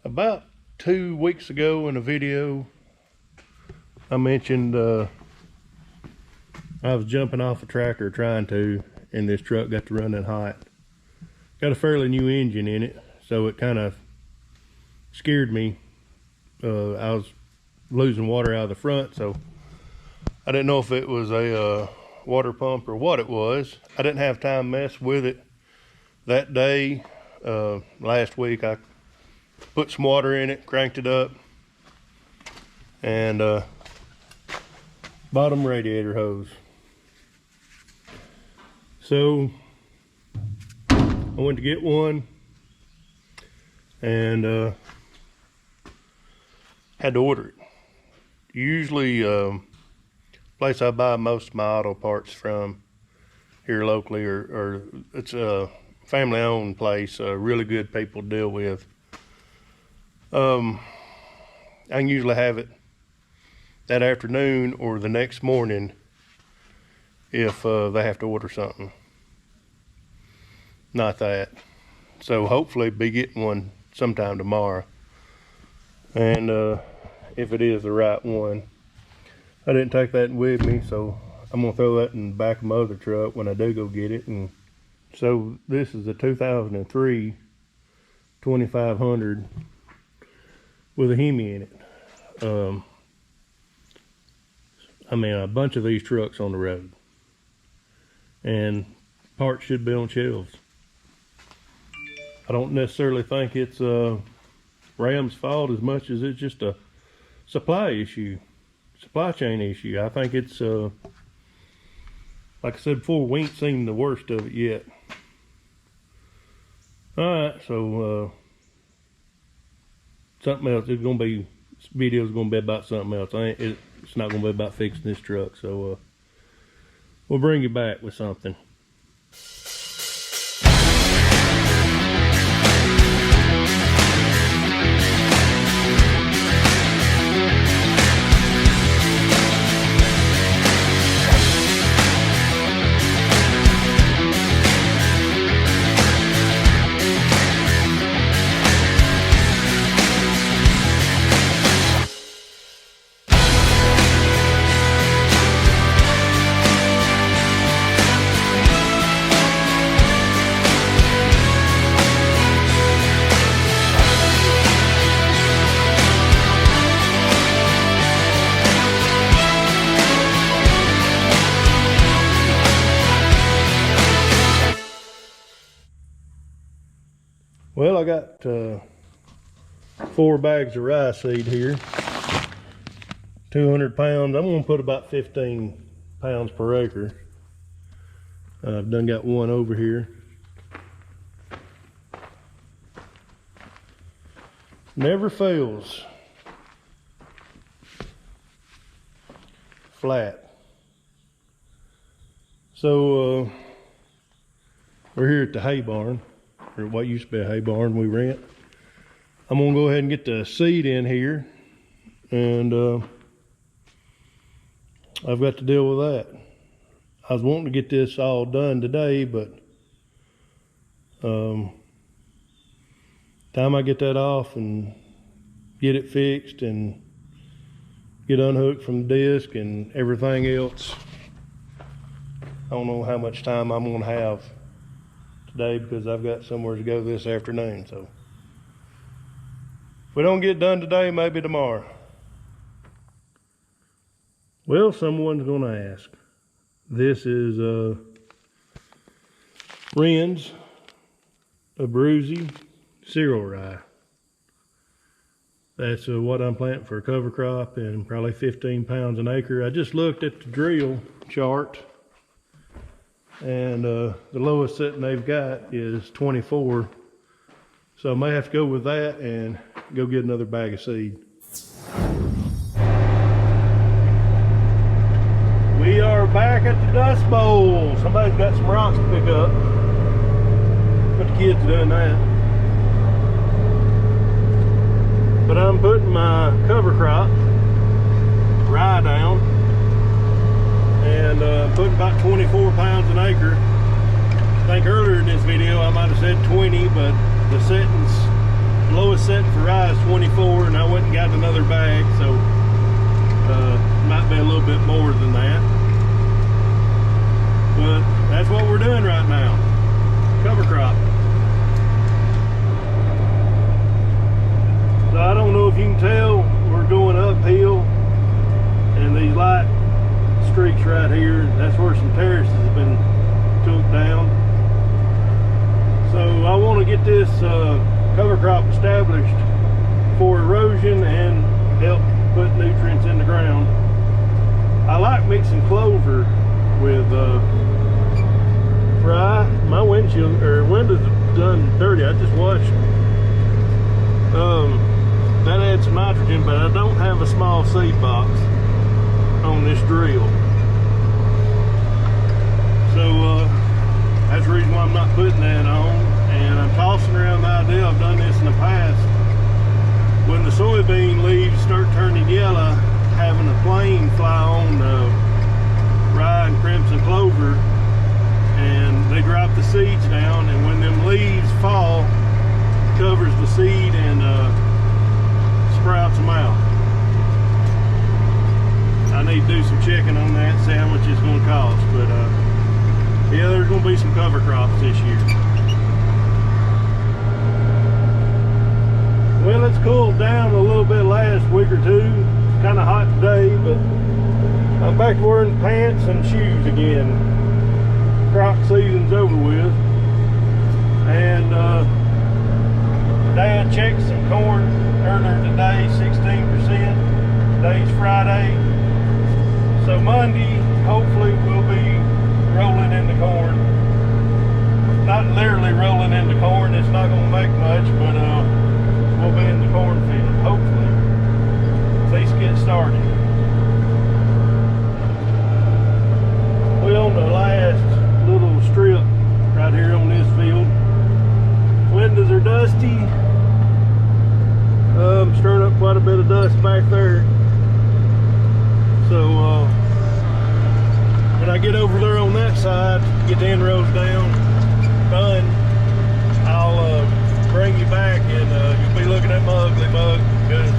About 2 weeks ago in a video, I mentioned I was jumping off a tractor trying to, and this truck got to running hot. Got a fairly new engine in it, so it kind of scared me. I was losing water out of the front, so I didn't know if it was a water pump or what it was. I didn't have time to mess with it that day. Last week I put some water in it, cranked it up, and bottom radiator hose. So I went to get one and had to order it. Usually place I buy most of my auto parts from here locally, or it's a family owned place, really good people to deal with. I can usually have it that afternoon or the next morning if they have to order something. Not that. So hopefully be getting one sometime tomorrow. And if it is the right one. I didn't take that with me, so I'm gonna throw that in the back of my other truck when I do go get it. And so this is a 2003 2500 with a Hemi in it. I mean, a bunch of these trucks on the road, and parts should be on shelves. I don't necessarily think it's Ram's fault as much as it's just a supply chain issue. I think it's like I said before, we ain't seen the worst of it yet. Alright, so something else. It's gonna be, this video's gonna be about something else. It's not gonna be about fixing this truck, so we'll bring you back with something. Well, I got 4 bags of rye seed here, 200 pounds. I'm going to put about 15 pounds per acre. I've done got one over here. Never fails. Flat. So we're here at the hay barn, or what used to be a hay barn we rent. I'm gonna go ahead and get the seed in here, and I've got to deal with that. I was wanting to get this all done today, but time I get that off and get it fixed and get unhooked from the disc and everything else, I don't know how much time I'm gonna have today, because I've got somewhere to go this afternoon. So if we don't get done today, maybe tomorrow. Well, someone's gonna ask. This is Wren's Abruzzi cereal rye. That's what I'm planting for a cover crop, and probably 15 pounds an acre. I just looked at the drill chart, and the lowest setting they've got is 24. So I may have to go with that and go get another bag of seed. We are back at the Dust Bowl. Somebody's got some rocks to pick up. But the kids are doing that. But I'm putting my cover crop rye down, and putting about 24 pounds an acre. I think earlier in this video I might have said 20, but the setting's lowest setting for rye is 24, and I went and got another bag, so might be a little bit more than that. But that's what we're doing right now. Cover crop. So I don't know if you can tell, we're going uphill, and these light streaks right here, that's where some terraces have been took down. So I want to get this cover crop established for erosion and help put nutrients in the ground. I like mixing clover with rye. My windshield or windows done dirty. I just washed. That adds some nitrogen, but I don't have a small seed box on this drill. So that's the reason why I'm not putting that on. And I'm tossing around the idea, I've done this in the past, when the soybean leaves start turning yellow, having a plane fly on rye and crimson clover, and they drop the seeds down, and when them leaves fall, covers the seed and sprouts them out. I need to do some checking on that, see how much it's going to cost, but yeah, there's going to be some cover crops this year. Well, it's cooled down a little bit last week or two. It's kind of hot today, but I'm back wearing pants and shoes again. Crop season's over with. And Dad checked some corn earlier today, 16%. Today's Friday. So Monday, hopefully we'll be rolling in the corn. Not literally rolling in the corn, it's not going to make much, but we'll be in the cornfield, hopefully. At least get started. We're on the last little strip right here on this field. Windows are dusty. I'm stirring up quite a bit of dust back there. So when I get over there on that side, get the inrows down, done, I'll bring you back, and you'll be looking at my ugly mug, because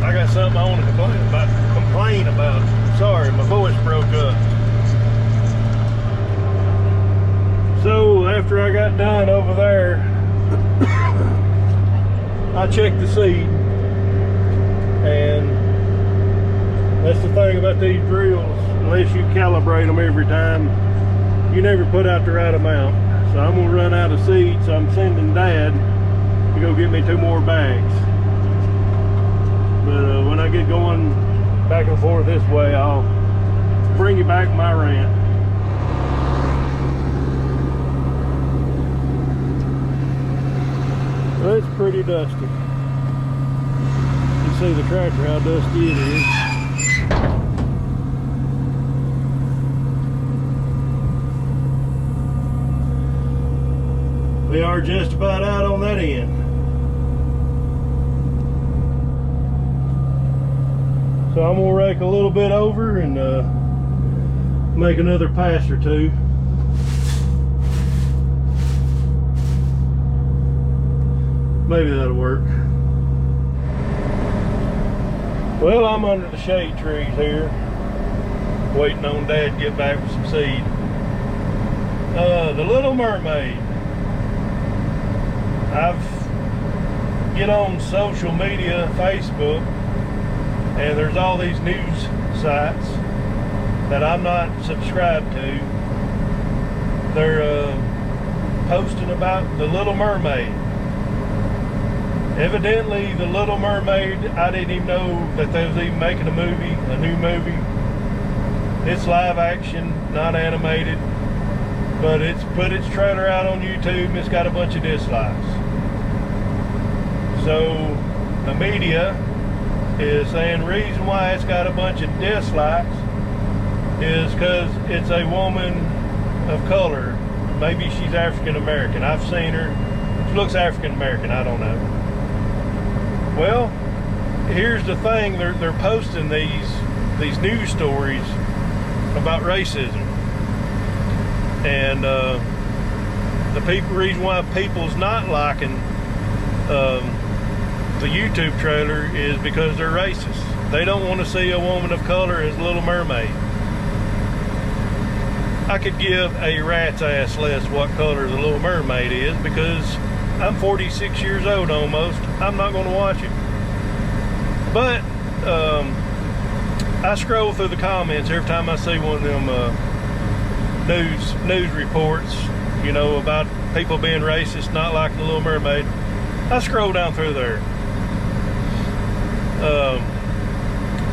I got something I want to complain about. Sorry, my voice broke up. So after I got done over there, I checked the seed, and that's the thing about these drills, unless you calibrate them every time, you never put out the right amount. So I'm gonna run out of seed, so I'm sending Dad to go get me 2 more bags. But when I get going back and forth this way, I'll bring you back my rant. Well, it's pretty dusty. You can see the tractor, how dusty it is. We are just about out on that end. So I'm gonna rake a little bit over and make another pass or 2. Maybe that'll work. Well, I'm under the shade trees here, waiting on Dad to get back with some seed. The Little Mermaid. I've get on social media, Facebook, and there's all these news sites that I'm not subscribed to. They're posting about the Little Mermaid. Evidently, the Little Mermaid, I didn't even know that they was even making a new movie. It's live action, not animated, but it's put its trailer out on YouTube and it's got a bunch of dislikes. So the media is saying the reason why it's got a bunch of dislikes is because it's a woman of color. Maybe she's African American. I've seen her. She looks African American, I don't know. Well, here's the thing, they're posting these news stories about racism, and the reason why people's not liking the YouTube trailer is because they're racist. They don't want to see a woman of color as Little Mermaid. I could give a rat's ass less what color the Little Mermaid is, because I'm 46 years old almost. I'm not going to watch it. But I scroll through the comments every time I see one of them news reports, you know, about people being racist, not liking the Little Mermaid. I scroll down through there.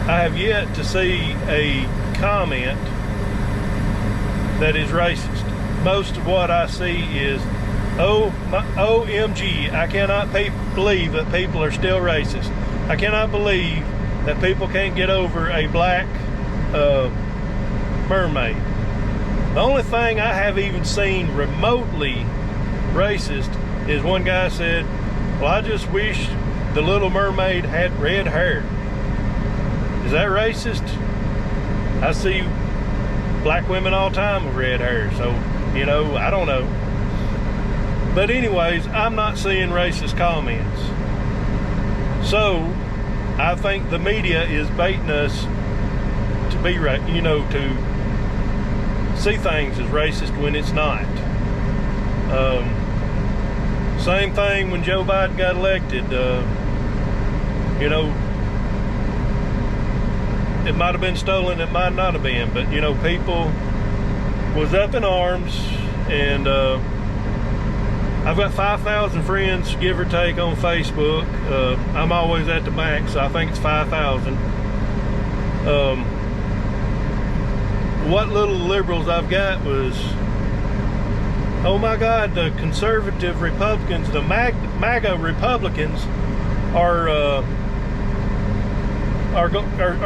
I have yet to see a comment that is racist. Most of what I see is, oh, OMG, I cannot believe that people are still racist. I cannot believe that people can't get over a black mermaid. The only thing I have even seen remotely racist is one guy said, well, I just wish the Little Mermaid had red hair. Is that racist? I see black women all the time with red hair, so, you know, I don't know. But anyways, I'm not seeing racist comments. So, I think the media is baiting us to be, you know, to see things as racist when it's not. Same thing when Joe Biden got elected. You know, it might have been stolen, it might not have been, but you know, people was up in arms, and I've got 5,000 friends, give or take, on Facebook. I'm always at the max, so I think it's 5,000. What little liberals I've got was, oh my God, the conservative Republicans, the MAGA Republicans are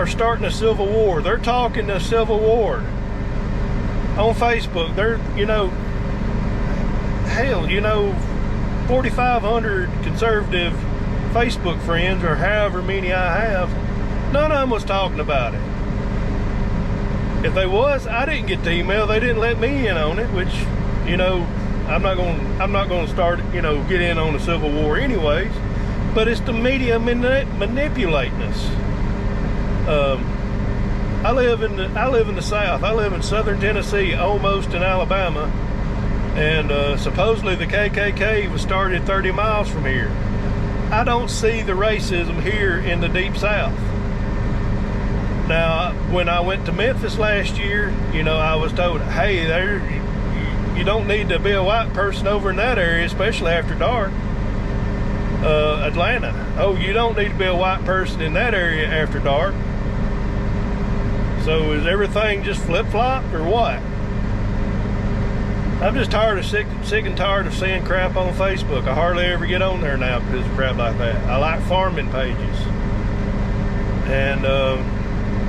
starting a civil war. They're talking a civil war on Facebook. They're, you know, hell, you know, 4,500 conservative Facebook friends, or however many I have, none of them was talking about it. If they was, I didn't get the email. They didn't let me in on it, which, you know, I'm not going to start, you know, get in on a civil war anyways. But it's the media manipulating us. I live in the South. I live in southern Tennessee, almost in Alabama, and supposedly the KKK was started 30 miles from here. I don't see the racism here in the Deep South. Now, when I went to Memphis last year, you know, I was told, hey, you don't need to be a white person over in that area, especially after dark. Atlanta, oh, you don't need to be a white person in that area after dark. So is everything just flip-flopped or what? I'm just sick and tired of seeing crap on Facebook. I hardly ever get on there now because of crap like that. I like farming pages, and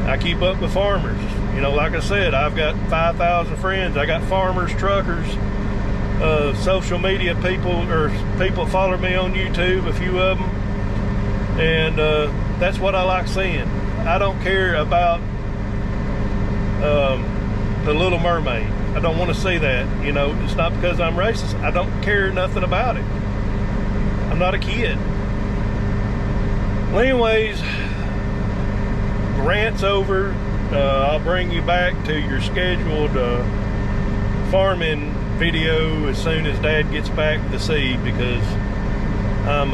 I keep up with farmers. You know, like I said, I've got 5,000 friends. I got farmers, truckers, social media people, or people follow me on YouTube, a few of them, and that's what I like seeing. I don't care about the Little Mermaid. I don't want to see that. You know, it's not because I'm racist. I don't care nothing about it. I'm not a kid. Well, anyways, rant's over. I'll bring you back to your scheduled farming video as soon as Dad gets back to sea, because I'm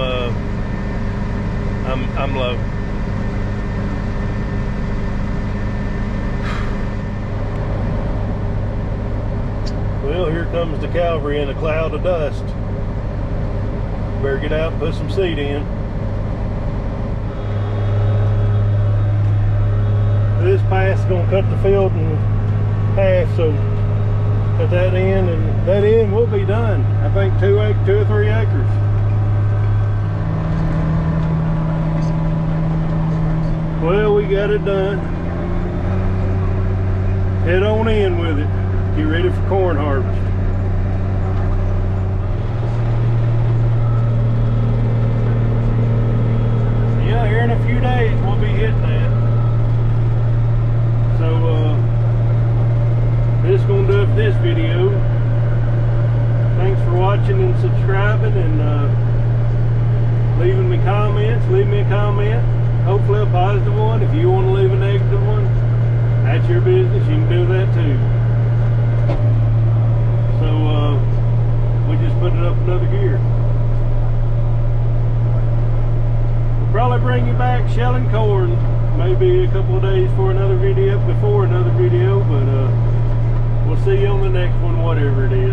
low. Well, here comes the cavalry in a cloud of dust. Better get out and put some seed in. This pass is going to cut the field in half, so cut that in, and that end will be done. I think 2 or 3 acres. Well, we got it done. Head on in with it. Get ready for corn harvest. Yeah, here in a few days we'll be hitting that. So this is going to do it for this video. Thanks for watching and subscribing, and leaving me comments. leave me a comment, hopefully a positive one. If you want to leave a negative one, that's your business, you can do that too. So we just put it up another gear. We'll probably bring you back shelling corn maybe a couple of days before another video, but we'll see you on the next one, whatever it is.